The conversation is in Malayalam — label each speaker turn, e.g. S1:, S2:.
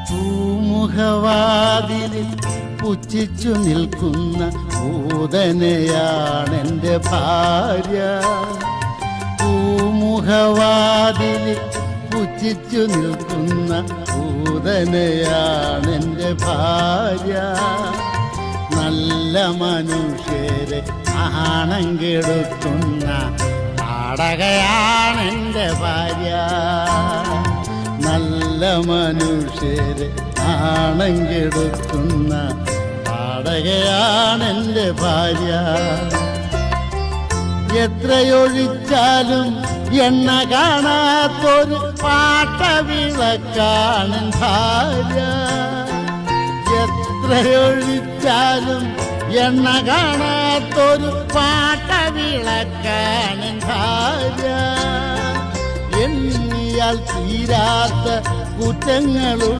S1: പൂമുഖവാതിലിൽ പുച്ഛിച്ചു നിൽക്കുന്ന പൂതനയാണെൻ്റെ ഭാര്യ. പൂമുഖവാതിലിൽ പുച്ഛിച്ചു നിൽക്കുന്ന പൂതനയാണെൻ്റെ ഭാര്യ. നല്ല മനുഷ്യരെ ആണം കെടുത്തുന്ന നാടകയാണെൻ്റെ ഭാര്യ. നല്ല മനുഷ്യരെ ആണം കെടുത്തുന്ന നാടകയാണെൻ്റെ ഭാര്യ. എത്രയൊഴിച്ചാലും എണ്ണ കാണാത്തൊരു പാട്ടവിളക്കാണ് ഭാര്യ. എത്രയൊഴിച്ചാലും എണ്ണ കാണാത്തൊരു പാട്ടവിളക്കാണ് ഭാര്യ. എണ്ണിയാൽ തീരാത്ത കുറ്റങ്ങളും